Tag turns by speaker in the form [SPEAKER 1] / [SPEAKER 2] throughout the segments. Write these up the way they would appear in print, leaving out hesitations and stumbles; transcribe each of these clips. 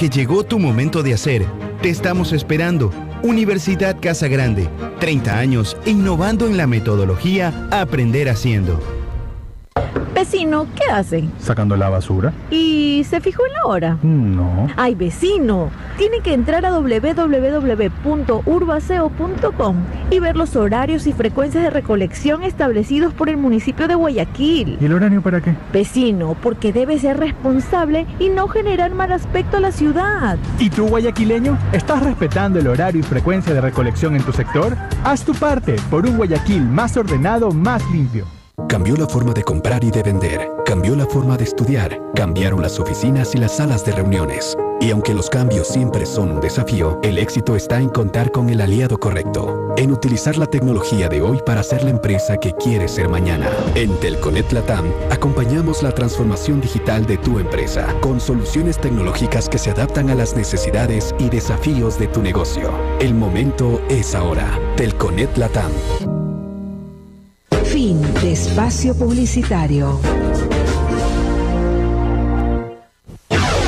[SPEAKER 1] que llegó tu momento de hacer. Te estamos esperando. Universidad Casa Grande, 30 años innovando en la metodología Aprender Haciendo.
[SPEAKER 2] Vecino, ¿qué hace?
[SPEAKER 3] ¿Sacando la basura?
[SPEAKER 2] ¿Y se fijó en la hora?
[SPEAKER 3] No.
[SPEAKER 2] Ay, vecino, tiene que entrar a www.urbaceo.com y ver los horarios y frecuencias de recolección establecidos por el municipio de Guayaquil.
[SPEAKER 3] ¿Y el horario para qué?
[SPEAKER 2] Vecino, porque debe ser responsable y no generar mal aspecto a la ciudad.
[SPEAKER 3] ¿Y tú, guayaquileño? ¿Estás respetando el horario y frecuencia de recolección en tu sector? Haz tu parte por un Guayaquil más ordenado, más limpio.
[SPEAKER 4] Cambió la forma de comprar y de vender, cambió la forma de estudiar, cambiaron las oficinas y las salas de reuniones. Y aunque los cambios siempre son un desafío, el éxito está en contar con el aliado correcto, en utilizar la tecnología de hoy para ser la empresa que quieres ser mañana. En Telconet Latam, acompañamos la transformación digital de tu empresa, con soluciones tecnológicas que se adaptan a las necesidades y desafíos de tu negocio. El momento es ahora. Telconet Latam.
[SPEAKER 5] Fin de espacio publicitario.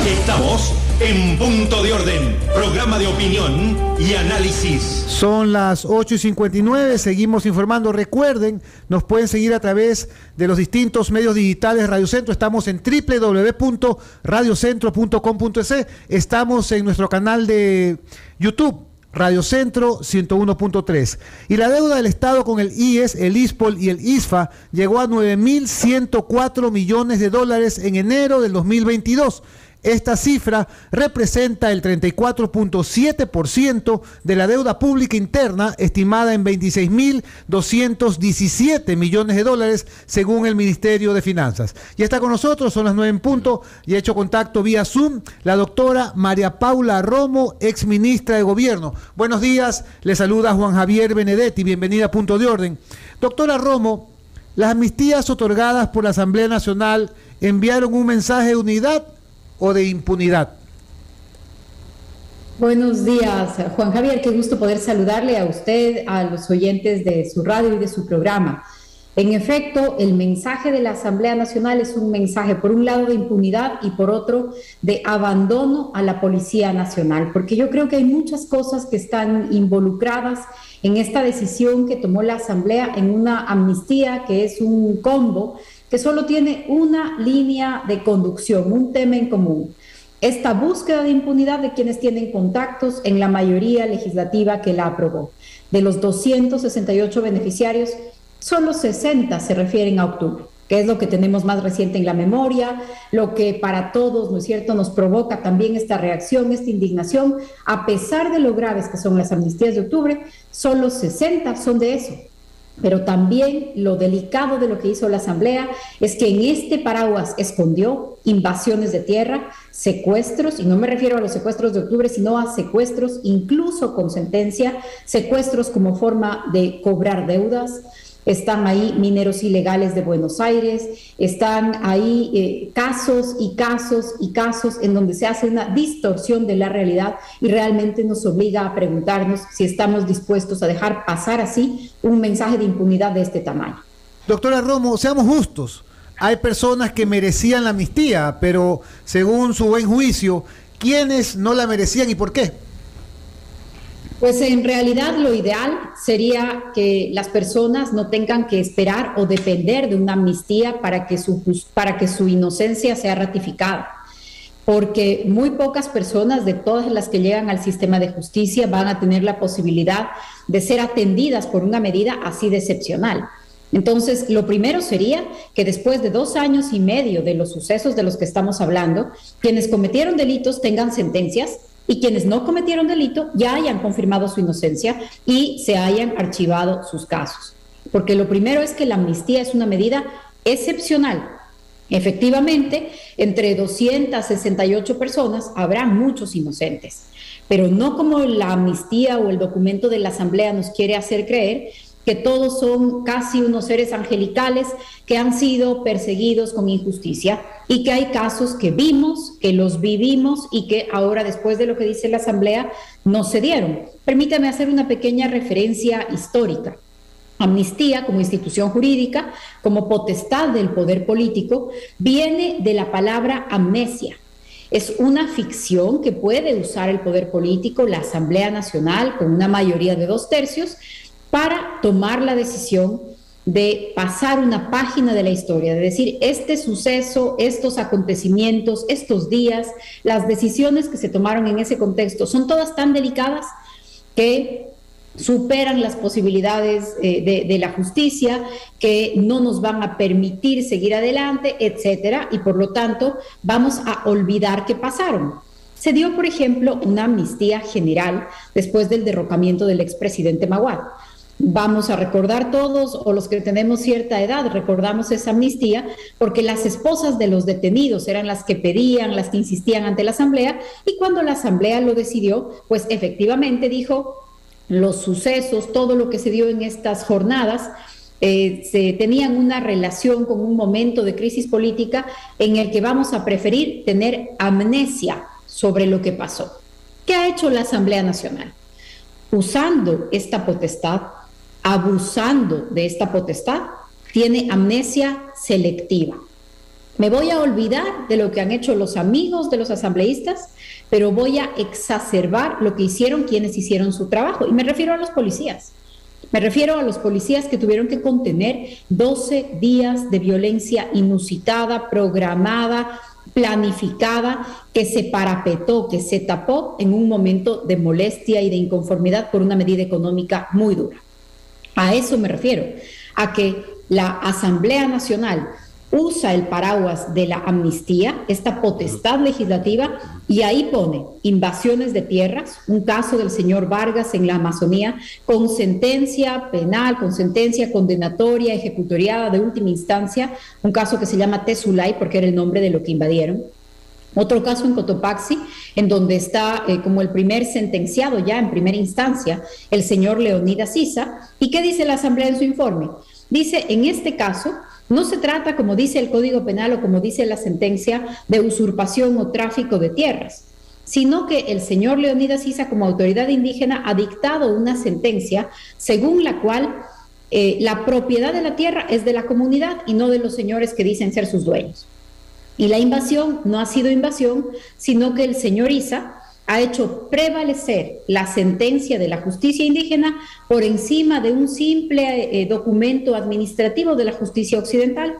[SPEAKER 6] Estamos en Punto de Orden, programa de opinión y análisis.
[SPEAKER 7] Son las 8:59, seguimos informando. Recuerden, nos pueden seguir a través de los distintos medios digitales Radio Centro. Estamos en www.radiocentro.com.es. Estamos en nuestro canal de YouTube, Radio Centro 101.3. Y la deuda del Estado con el IES, el ISPOL y el ISFA llegó a $9.104 millones en enero del 2022. Esta cifra representa el 34.7% de la deuda pública interna, estimada en $26.217 millones, según el Ministerio de Finanzas. Y está con nosotros, son las 9:00, y ha hecho contacto vía Zoom la doctora María Paula Romo, ex ministra de Gobierno. Buenos días, le saluda Juan Javier Benedetti, bienvenida a Punto de Orden. Doctora Romo, las amnistías otorgadas por la Asamblea Nacional enviaron un mensaje de unidad o de impunidad.
[SPEAKER 8] Buenos días, Juan Javier, qué gusto poder saludarle a usted, a los oyentes de su radio y de su programa. En efecto, el mensaje de la Asamblea Nacional es un mensaje, por un lado, de impunidad y por otro, de abandono a la Policía Nacional, porque yo creo que hay muchas cosas que están involucradas en esta decisión que tomó la Asamblea en una amnistía que es un combo que solo tiene una línea de conducción, un tema en común. Esta búsqueda de impunidad de quienes tienen contactos en la mayoría legislativa que la aprobó. De los 268 beneficiarios, solo 60 se refieren a octubre, que es lo que tenemos más reciente en la memoria, lo que para todos, ¿no es cierto?, nos provoca también esta reacción, esta indignación. A pesar de lo graves que son las amnistías de octubre, solo 60 son de eso. Pero también lo delicado de lo que hizo la Asamblea es que en este paraguas escondió invasiones de tierra, secuestros, y no me refiero a los secuestros de octubre, sino a secuestros incluso con sentencia, secuestros como forma de cobrar deudas. Están ahí mineros ilegales de Buenos Aires, están ahí casos y casos y casos en donde se hace una distorsión de la realidad y realmente nos obliga a preguntarnos si estamos dispuestos a dejar pasar así un mensaje de impunidad de este tamaño.
[SPEAKER 7] Doctora Romo, seamos justos. Hay personas que merecían la amnistía, pero según su buen juicio, ¿quiénes no la merecían y por qué?
[SPEAKER 8] Pues en realidad lo ideal sería que las personas no tengan que esperar o depender de una amnistía para que su inocencia sea ratificada, porque muy pocas personas de todas las que llegan al sistema de justicia van a tener la posibilidad de ser atendidas por una medida así de excepcional. Entonces, lo primero sería que después de 2 años y medio de los sucesos de los que estamos hablando, quienes cometieron delitos tengan sentencias y quienes no cometieron delito ya hayan confirmado su inocencia y se hayan archivado sus casos. Porque lo primero es que la amnistía es una medida excepcional. Efectivamente, entre 268 personas habrá muchos inocentes, pero no como la amnistía o el documento de la Asamblea nos quiere hacer creer, que todos son casi unos seres angelicales que han sido perseguidos con injusticia y que hay casos que vimos, que los vivimos y que ahora, después de lo que dice la Asamblea, no se dieron. Permítame hacer una pequeña referencia histórica. Amnistía como institución jurídica, como potestad del poder político, viene de la palabra amnesia. es una ficción que puede usar el poder político, la Asamblea Nacional, con una mayoría de 2/3, para tomar la decisión de pasar una página de la historia, de decir, este suceso, estos acontecimientos, estos días, las decisiones que se tomaron en ese contexto, son todas tan delicadas que superan las posibilidades de la justicia, que no nos van a permitir seguir adelante, etcétera, y por lo tanto vamos a olvidar que pasaron. Se dio, por ejemplo, una amnistía general después del derrocamiento del expresidente Maguad. Vamos a recordar todos, o los que tenemos cierta edad, recordamos esa amnistía, porque las esposas de los detenidos eran las que pedían, las que insistían ante la Asamblea, y cuando la Asamblea lo decidió, pues efectivamente dijo, los sucesos, todo lo que se dio en estas jornadas, se tenían una relación con un momento de crisis política en el que vamos a preferir tener amnesia sobre lo que pasó. ¿Qué ha hecho la Asamblea Nacional? Usando esta potestad, abusando de esta potestad, tiene amnesia selectiva. Me voy a olvidar de lo que han hecho los amigos de los asambleístas, pero voy a exacerbar lo que hicieron quienes hicieron su trabajo. Y me refiero a los policías. Me refiero a los policías que tuvieron que contener 12 días de violencia inusitada, programada, planificada, que se parapetó, que se tapó en un momento de molestia y de inconformidad por una medida económica muy dura. A eso me refiero, a que la Asamblea Nacional usa el paraguas de la amnistía, esta potestad legislativa, y ahí pone invasiones de tierras, un caso del señor Vargas en la Amazonía, con sentencia penal, con sentencia condenatoria, ejecutoriada de última instancia, un caso que se llama Tezulay, porque era el nombre de lo que invadieron. Otro caso en Cotopaxi, en donde está como el primer sentenciado ya en primera instancia, el señor Leonidas Issa. ¿Y qué dice la Asamblea en su informe? Dice, en este caso, no se trata, como dice el Código Penal o como dice la sentencia, de usurpación o tráfico de tierras, sino que el señor Leonidas Issa, como autoridad indígena, ha dictado una sentencia según la cual la propiedad de la tierra es de la comunidad y no de los señores que dicen ser sus dueños. Y la invasión no ha sido invasión, sino que el señor Issa ha hecho prevalecer la sentencia de la justicia indígena por encima de un simple documento administrativo de la justicia occidental,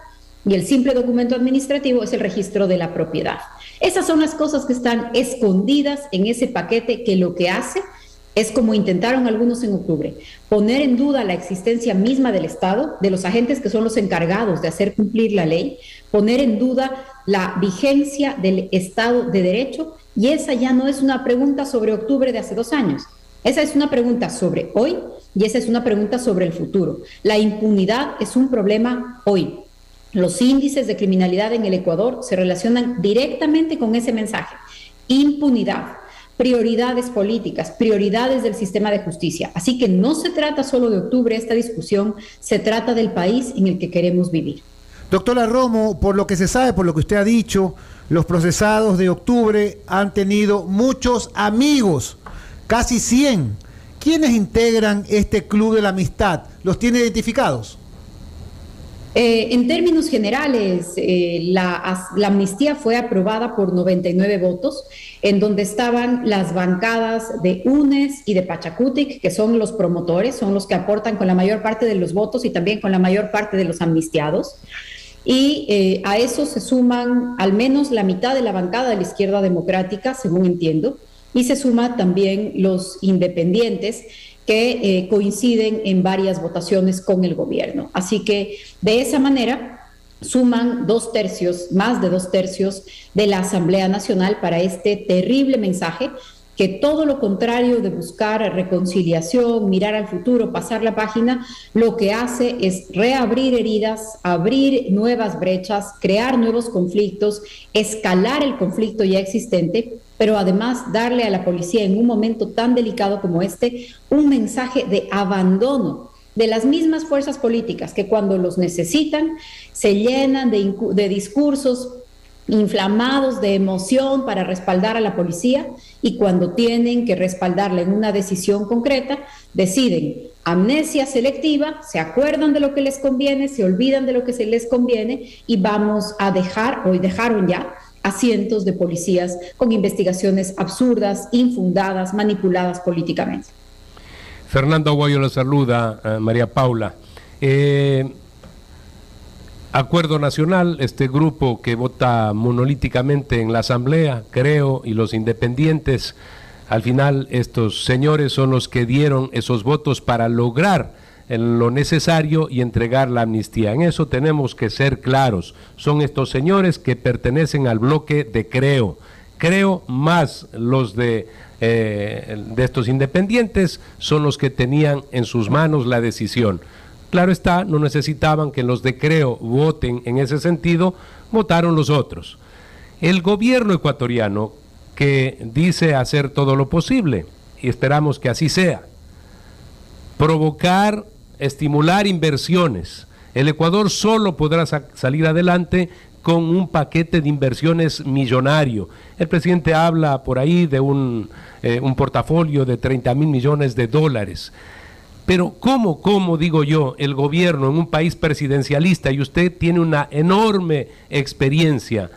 [SPEAKER 8] y el simple documento administrativo es el registro de la propiedad. Esas son las cosas que están escondidas en ese paquete, que lo que hace es, como intentaron algunos en octubre, poner en duda la existencia misma del Estado, de los agentes que son los encargados de hacer cumplir la ley, poner en duda la vigencia del Estado de Derecho, y esa ya no es una pregunta sobre octubre de hace 2 años. Esa es una pregunta sobre hoy y esa es una pregunta sobre el futuro. La impunidad es un problema hoy. Los índices de criminalidad en el Ecuador se relacionan directamente con ese mensaje. Impunidad, prioridades políticas, prioridades del sistema de justicia. Así que no se trata solo de octubre esta discusión, se trata del país en el que queremos vivir.
[SPEAKER 7] Doctora Romo, por lo que se sabe, por lo que usted ha dicho, los procesados de octubre han tenido muchos amigos, casi 100. ¿Quiénes integran este club de la amistad? ¿Los tiene identificados?
[SPEAKER 8] En términos generales, la amnistía fue aprobada por 99 votos, en donde estaban las bancadas de UNES y de Pachacutic, que son los promotores, son los que aportan con la mayor parte de los votos y también con la mayor parte de los amnistiados. Y a eso se suman al menos la mitad de la bancada de la izquierda democrática, según entiendo, y se suma también los independientes, que coinciden en varias votaciones con el gobierno. Así que de esa manera suman 2/3, más de 2/3 de la Asamblea Nacional para este terrible mensaje, que todo lo contrario de buscar reconciliación, mirar al futuro, pasar la página, lo que hace es reabrir heridas, abrir nuevas brechas, crear nuevos conflictos, escalar el conflicto ya existente, pero además darle a la policía en un momento tan delicado como este un mensaje de abandono de las mismas fuerzas políticas que cuando los necesitan se llenan de discursos inflamados de emoción para respaldar a la policía, y cuando tienen que respaldarla en una decisión concreta, deciden amnesia selectiva, se acuerdan de lo que les conviene, se olvidan de lo que se les conviene, y vamos a dejar, hoy dejaron ya, a cientos de policías con investigaciones absurdas, infundadas, manipuladas políticamente.
[SPEAKER 9] Fernando Aguayo la saluda, María Paula. Acuerdo Nacional, este grupo que vota monolíticamente en la Asamblea, creo, y los independientes, al final estos señores son los que dieron esos votos para lograr lo necesario y entregar la amnistía. En eso tenemos que ser claros. Son estos señores que pertenecen al bloque de Creo más los de estos independientes son los que tenían en sus manos la decisión. Claro está, no necesitaban que los de Creo voten en ese sentido, votaron los otros. El gobierno ecuatoriano, que dice hacer todo lo posible, y esperamos que así sea, provocar, estimular inversiones. El Ecuador solo podrá salir adelante con un paquete de inversiones millonario. El presidente habla por ahí de un portafolio de 30.000 millones de dólares. Pero ¿cómo digo yo, el gobierno en un país presidencialista, y usted tiene una enorme experiencia,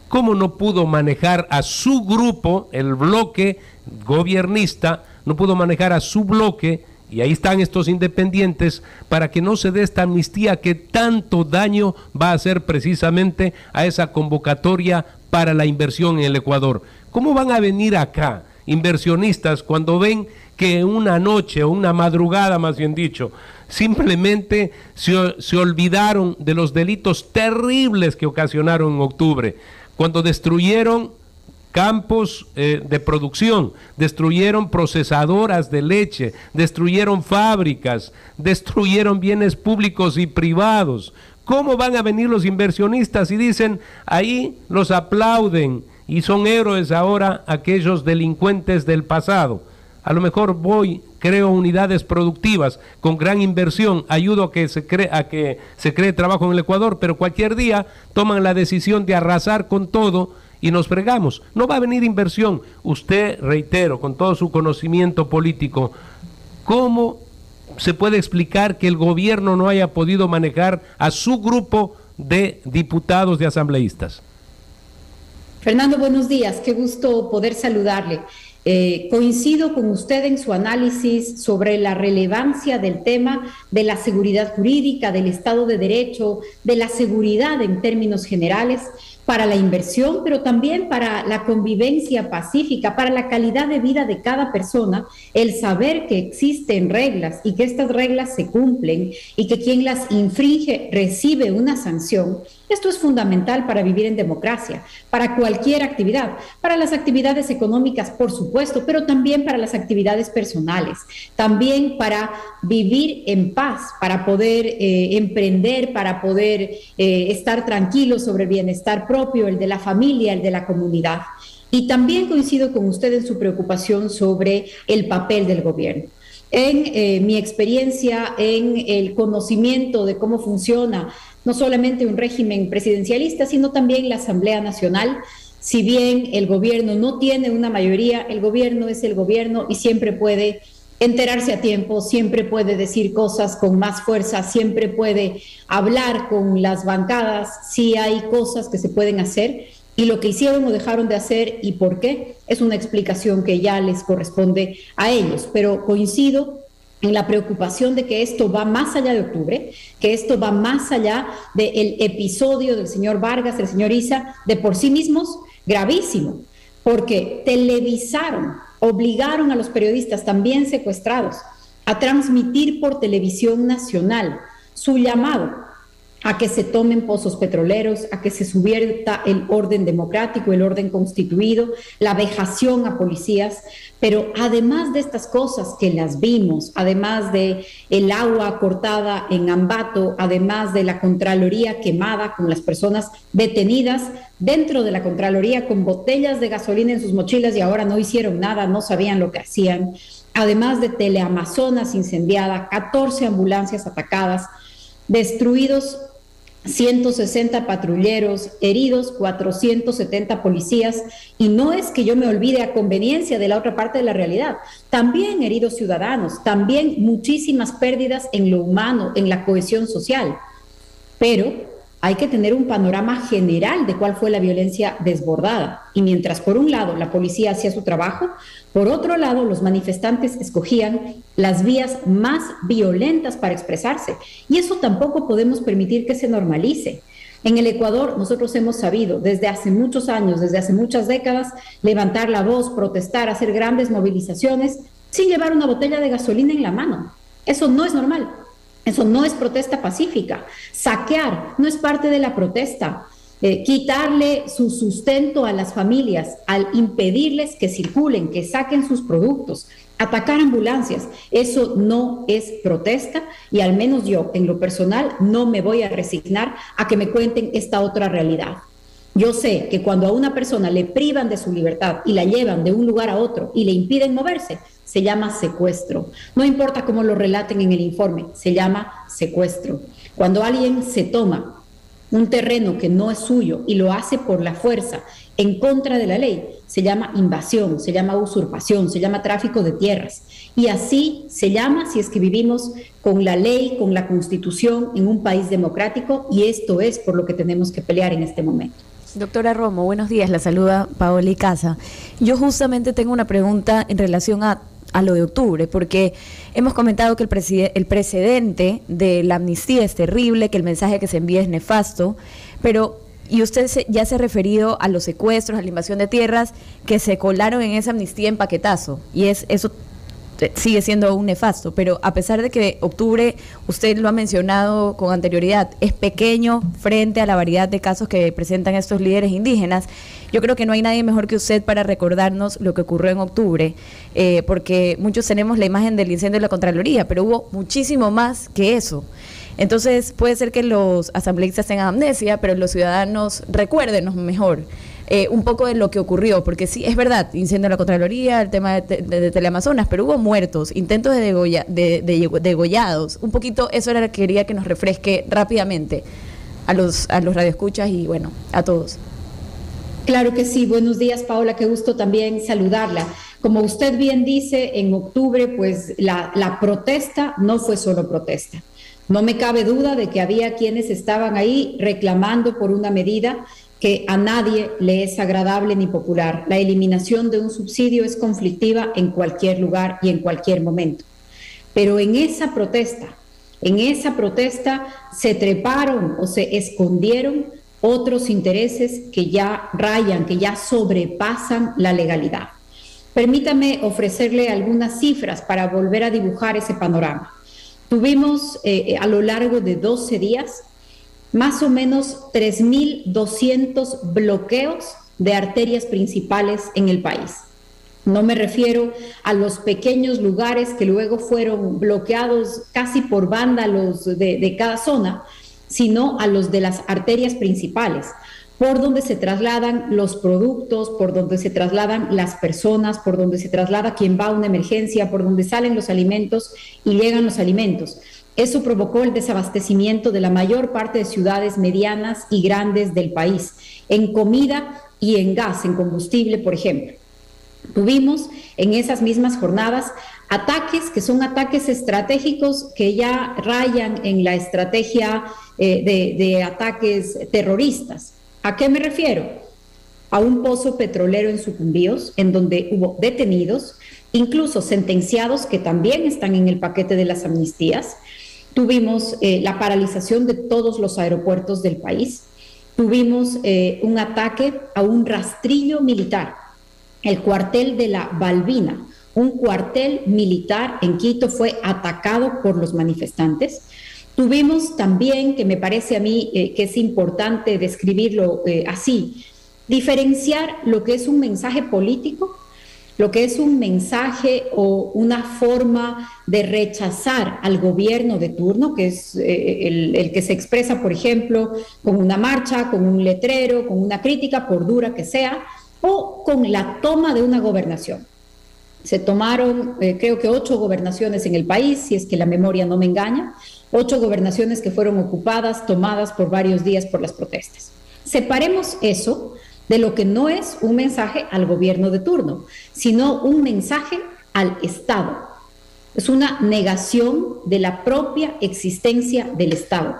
[SPEAKER 9] cómo no pudo manejar a su grupo, el bloque gobiernista, no pudo manejar a su bloque, y ahí están estos independientes, para que no se dé esta amnistía que tanto daño va a hacer precisamente a esa convocatoria para la inversión en el Ecuador? ¿Cómo van a venir acá inversionistas cuando ven que una noche o una madrugada, más bien dicho, simplemente se olvidaron de los delitos terribles que ocasionaron en octubre, cuando destruyeron campos de producción, destruyeron procesadoras de leche, destruyeron fábricas, destruyeron bienes públicos y privados? ¿Cómo van a venir los inversionistas y dicen, ahí los aplauden y son héroes ahora aquellos delincuentes del pasado? A lo mejor creo unidades productivas con gran inversión, ayudo a que se cree trabajo en el Ecuador, pero cualquier día toman la decisión de arrasar con todo y nos fregamos. No va a venir inversión. Usted, reitero, con todo su conocimiento político, ¿cómo se puede explicar que el gobierno no haya podido manejar a su grupo de diputados, de asambleístas?
[SPEAKER 8] Fernando, buenos días, qué gusto poder saludarle. Coincido con usted en su análisis sobre la relevancia del tema de la seguridad jurídica, del Estado de Derecho, de la seguridad en términos generales, para la inversión, pero también para la convivencia pacífica, para la calidad de vida de cada persona, el saber que existen reglas y que estas reglas se cumplen y que quien las infringe recibe una sanción. Esto es fundamental para vivir en democracia, para cualquier actividad, para las actividades económicas, por supuesto, pero también para las actividades personales, también para vivir en paz, para poder emprender, para poder estar tranquilos sobre el bienestar propio, el de la familia, el de la comunidad. Y también coincido con usted en su preocupación sobre el papel del gobierno. En mi experiencia, en el conocimiento de cómo funciona no solamente un régimen presidencialista, sino también la Asamblea Nacional. Si bien el gobierno no tiene una mayoría, el gobierno es el gobierno y siempre puede enterarse a tiempo, siempre puede decir cosas con más fuerza, siempre puede hablar con las bancadas, si hay cosas que se pueden hacer, y lo que hicieron o dejaron de hacer y por qué es una explicación que ya les corresponde a ellos. Pero coincido en la preocupación de que esto va más allá de octubre, que esto va más allá del episodio del señor Vargas, del señor Issa, de por sí mismos, gravísimo, porque televisaron, obligaron a los periodistas también secuestrados a transmitir por televisión nacional su llamado a que se tomen pozos petroleros, a que se subvierta el orden democrático, el orden constituido, la vejación a policías. Pero además de estas cosas que las vimos, además de el agua cortada en Ambato, además de la Contraloría quemada con las personas detenidas dentro de la Contraloría con botellas de gasolina en sus mochilas y ahora no hicieron nada, no sabían lo que hacían, además de Teleamazonas incendiada, 14 ambulancias atacadas, destruidos 160 patrulleros, heridos 470 policías, y no es que yo me olvide a conveniencia de la otra parte de la realidad, también heridos ciudadanos, también muchísimas pérdidas en lo humano, en la cohesión social, pero hay que tener un panorama general de cuál fue la violencia desbordada. Y mientras por un lado la policía hacía su trabajo, por otro lado los manifestantes escogían las vías más violentas para expresarse. Y eso tampoco podemos permitir que se normalice. En el Ecuador nosotros hemos sabido desde hace muchos años, desde hace muchas décadas, levantar la voz, protestar, hacer grandes movilizaciones sin llevar una botella de gasolina en la mano. Eso no es normal. Eso no es protesta pacífica. Saquear no es parte de la protesta. Quitarle su sustento a las familias, al impedirles que circulen, que saquen sus productos, atacar ambulancias, eso no es protesta y al menos yo, en lo personal, no me voy a resignar a que me cuenten esta otra realidad. Yo sé que cuando a una persona le privan de su libertad y la llevan de un lugar a otro y le impiden moverse, se llama secuestro. No importa cómo lo relaten en el informe, se llama secuestro. Cuando alguien se toma un terreno que no es suyo y lo hace por la fuerza en contra de la ley, se llama invasión, se llama usurpación, se llama tráfico de tierras. Y así se llama si es que vivimos con la ley, con la Constitución en un país democrático, y esto es por lo que tenemos que pelear en este momento.
[SPEAKER 10] Doctora Romo, buenos días, la saluda Paola Icaza. Yo justamente tengo una pregunta en relación a lo de octubre, porque hemos comentado que el precedente de la amnistía es terrible, que el mensaje que se envía es nefasto, pero y usted ya se ha referido a los secuestros, a la invasión de tierras que se colaron en esa amnistía en paquetazo, y eso sigue siendo un nefasto, pero a pesar de que octubre, usted lo ha mencionado con anterioridad, es pequeño frente a la variedad de casos que presentan estos líderes indígenas, yo creo que no hay nadie mejor que usted para recordarnos lo que ocurrió en octubre, porque muchos tenemos la imagen del incendio de la Contraloría, pero hubo muchísimo más que eso. Entonces puede ser que los asambleístas tengan amnesia, pero los ciudadanos recuérdenos mejor un poco de lo que ocurrió, porque sí, es verdad, incendio de la Contraloría, el tema de Teleamazonas, pero hubo muertos, intentos de degollados, un poquito, eso era lo que quería que nos refresque rápidamente a los radioescuchas y bueno, a todos.
[SPEAKER 8] Claro que sí, buenos días Paola, qué gusto también saludarla. Como usted bien dice, en octubre pues la protesta no fue solo protesta. No me cabe duda de que había quienes estaban ahí reclamando por una medida que a nadie le es agradable ni popular. La eliminación de un subsidio es conflictiva en cualquier lugar y en cualquier momento. Pero en esa protesta se treparon o se escondieron otros intereses que ya rayan, que ya sobrepasan la legalidad. Permítame ofrecerle algunas cifras para volver a dibujar ese panorama. Tuvimos a lo largo de 12 días más o menos 3.200 bloqueos de arterias principales en el país. No me refiero a los pequeños lugares que luego fueron bloqueados casi por vándalos de cada zona, sino a los de las arterias principales, por donde se trasladan los productos, por donde se trasladan las personas, por donde se traslada quien va a una emergencia, por donde salen los alimentos y llegan los alimentos. Eso provocó el desabastecimiento de la mayor parte de ciudades medianas y grandes del país, en comida y en gas, en combustible, por ejemplo. Tuvimos en esas mismas jornadas ataques que son ataques estratégicos que ya rayan en la estrategia de ataques terroristas. ¿A qué me refiero? A un pozo petrolero en Sucumbíos, en donde hubo detenidos, incluso sentenciados que también están en el paquete de las amnistías. Tuvimos la paralización de todos los aeropuertos del país. Tuvimos un ataque a un rastrillo militar, el cuartel de la Balbina. Un cuartel militar en Quito fue atacado por los manifestantes. Tuvimos también, que me parece a mí que es importante describirlo así, diferenciar lo que es un mensaje político, lo que es un mensaje o una forma de rechazar al gobierno de turno, que es el que se expresa, por ejemplo, con una marcha, con un letrero, con una crítica, por dura que sea, o con la toma de una gobernación. Se tomaron, creo que 8 gobernaciones en el país, si es que la memoria no me engaña, 8 gobernaciones que fueron ocupadas, tomadas por varios días por las protestas. Separemos eso de lo que no es un mensaje al gobierno de turno, sino un mensaje al Estado. Es una negación de la propia existencia del Estado.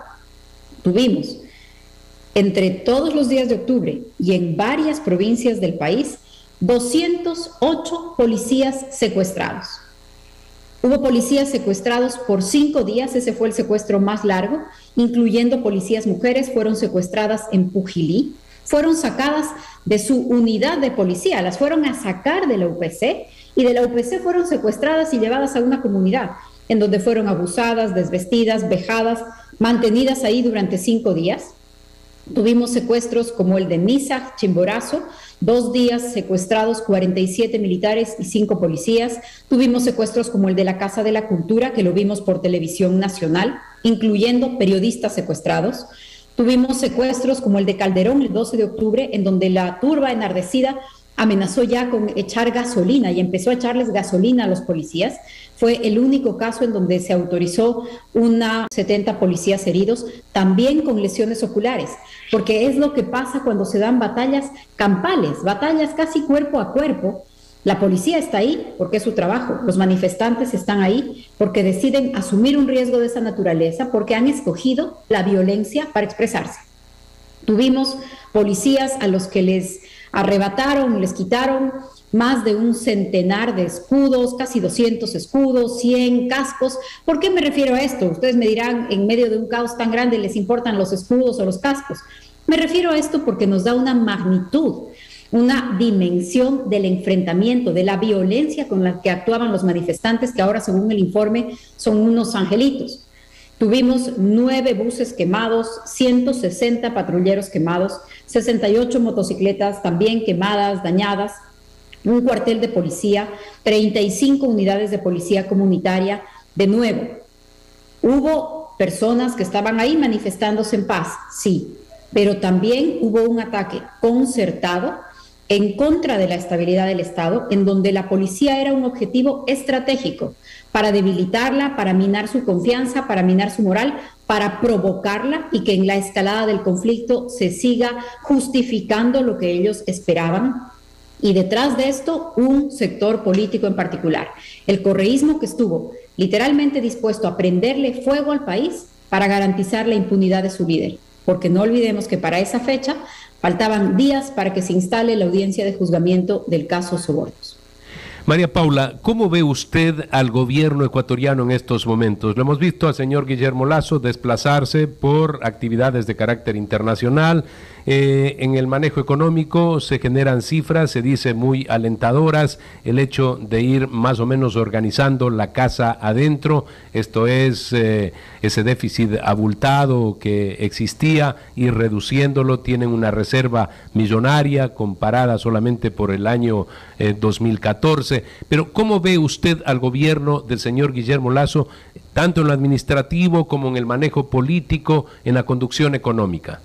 [SPEAKER 8] Tuvimos Entre todos los días de octubre y en varias provincias del país, 208 policías secuestrados. Hubo policías secuestrados por 5 días, ese fue el secuestro más largo, incluyendo policías mujeres, fueron secuestradas en Pujilí, fueron sacadas de su unidad de policía, las fueron a sacar de la UPC y de la UPC fueron secuestradas y llevadas a una comunidad en donde fueron abusadas, desvestidas, vejadas, mantenidas ahí durante 5 días. Tuvimos secuestros como el de Niza, Chimborazo, 2 días secuestrados 47 militares y 5 policías. Tuvimos secuestros como el de la Casa de la Cultura, que lo vimos por televisión nacional, incluyendo periodistas secuestrados. Tuvimos secuestros como el de Calderón el 12 de octubre, en donde la turba enardecida amenazó ya con echar gasolina y empezó a echarles gasolina a los policías. Fue el único caso en donde se autorizó 70 policías heridos, también con lesiones oculares, porque es lo que pasa cuando se dan batallas campales, batallas casi cuerpo a cuerpo. La policía está ahí porque es su trabajo, los manifestantes están ahí porque deciden asumir un riesgo de esa naturaleza, porque han escogido la violencia para expresarse. Tuvimos policías a los que les arrebataron, les quitaron más de un centenar de escudos, casi 200 escudos, 100 cascos. ¿Por qué me refiero a esto? Ustedes me dirán, en medio de un caos tan grande, ¿les importan los escudos o los cascos? Me refiero a esto porque nos da una magnitud, una dimensión del enfrentamiento, de la violencia con la que actuaban los manifestantes, que ahora, según el informe, son unos angelitos. Tuvimos 9 buses quemados, 160 patrulleros quemados, 68 motocicletas también quemadas, dañadas, un cuartel de policía, 35 unidades de policía comunitaria. De nuevo, hubo personas que estaban ahí manifestándose en paz, sí, pero también hubo un ataque concertado en contra de la estabilidad del Estado, en donde la policía era un objetivo estratégico para debilitarla, para minar su confianza, para minar su moral, para provocarla y que en la escalada del conflicto se siga justificando lo que ellos esperaban. Y detrás de esto, un sector político en particular, el correísmo, que estuvo literalmente dispuesto a prenderle fuego al país para garantizar la impunidad de su líder. Porque no olvidemos que para esa fecha faltaban días para que se instale la audiencia de juzgamiento del caso Sobornos.
[SPEAKER 9] María Paula, ¿cómo ve usted al gobierno ecuatoriano en estos momentos? Lo hemos visto al señor Guillermo Lasso desplazarse por actividades de carácter internacional. En el manejo económico se generan cifras, se dice muy alentadoras, el hecho de ir más o menos organizando la casa adentro, esto es ese déficit abultado que existía, y reduciéndolo. Tienen una reserva millonaria comparada solamente por el año 2014, pero ¿cómo ve usted al gobierno del señor Guillermo Lasso, tanto en lo administrativo como en el manejo político, en la conducción económica?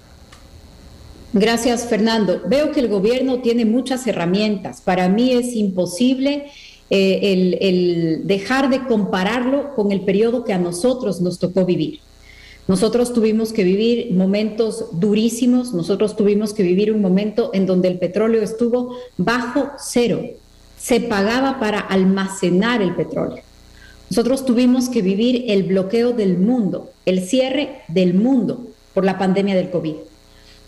[SPEAKER 8] Gracias, Fernando. Veo que el gobierno tiene muchas herramientas. Para mí es imposible el dejar de compararlo con el periodo que a nosotros nos tocó vivir. Nosotros tuvimos que vivir momentos durísimos, nosotros tuvimos que vivir un momento en donde el petróleo estuvo bajo cero. Se pagaba para almacenar el petróleo. Nosotros tuvimos que vivir el bloqueo del mundo, el cierre del mundo por la pandemia del COVID.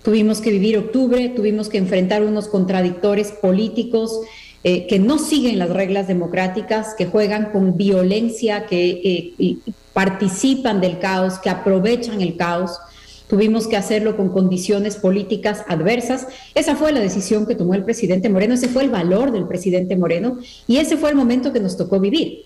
[SPEAKER 8] Tuvimos que vivir octubre, tuvimos que enfrentar unos contradictores políticos que no siguen las reglas democráticas, que juegan con violencia, que participan del caos, que aprovechan el caos. Tuvimos que hacerlo con condiciones políticas adversas. Esa fue la decisión que tomó el presidente Moreno, ese fue el valor del presidente Moreno y ese fue el momento que nos tocó vivir.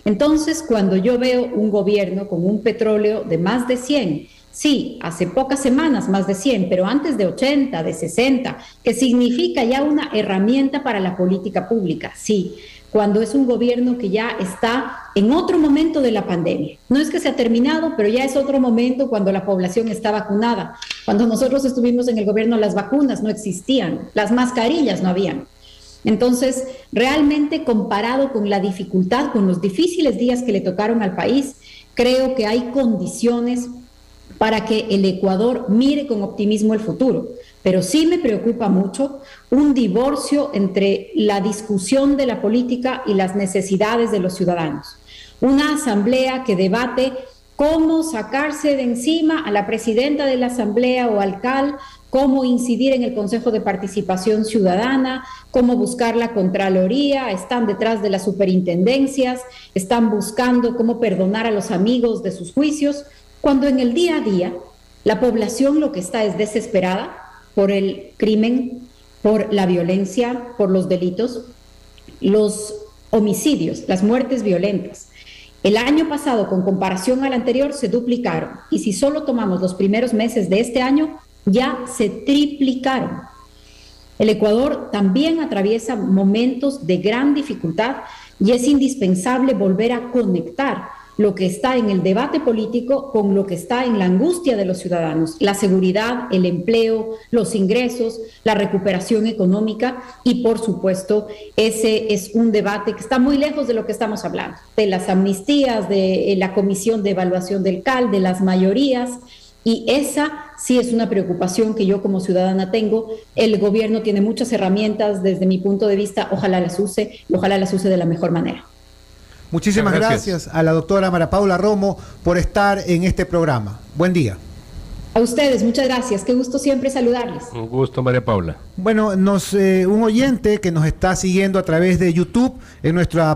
[SPEAKER 8] Entonces, cuando yo veo un gobierno con un petróleo de más de 100, sí, hace pocas semanas más de 100, pero antes de 80, de 60, que significa ya una herramienta para la política pública, sí, cuando es un gobierno que ya está en otro momento de la pandemia. No es que se ha terminado, pero ya es otro momento cuando la población está vacunada. Cuando nosotros estuvimos en el gobierno, las vacunas no existían, las mascarillas no habían. Entonces, realmente comparado con la dificultad, con los difíciles días que le tocaron al país, creo que hay condiciones para que el Ecuador mire con optimismo el futuro. Pero sí me preocupa mucho un divorcio entre la discusión de la política y las necesidades de los ciudadanos. Una asamblea que debate cómo sacarse de encima a la presidenta de la asamblea o al CAL cómo incidir en el Consejo de Participación Ciudadana, cómo buscar la Contraloría, están detrás de las superintendencias, están buscando cómo perdonar a los amigos de sus juicios, cuando en el día a día la población lo que está es desesperada por el crimen, por la violencia, por los delitos, los homicidios, las muertes violentas. El año pasado, con comparación al anterior, se duplicaron. Y si solo tomamos los primeros meses de este año, ya se triplicaron. El Ecuador también atraviesa momentos de gran dificultad y es indispensable volver a conectar lo que está en el debate político con lo que está en la angustia de los ciudadanos, la seguridad, el empleo, los ingresos, la recuperación económica y, por supuesto, ese es un debate que está muy lejos de lo que estamos hablando, de las amnistías, de la Comisión de Evaluación del CAL, de las mayorías, y esa sí es una preocupación que yo como ciudadana tengo. El gobierno tiene muchas herramientas desde mi punto de vista, ojalá las use y ojalá las use de la mejor manera.
[SPEAKER 7] Muchísimas gracias a la doctora María Paula Romo por estar en este programa. Buen día.
[SPEAKER 8] A ustedes, muchas gracias. Qué gusto siempre saludarles.
[SPEAKER 9] Un gusto, María Paula.
[SPEAKER 7] Bueno, un oyente que nos está siguiendo a través de YouTube en nuestra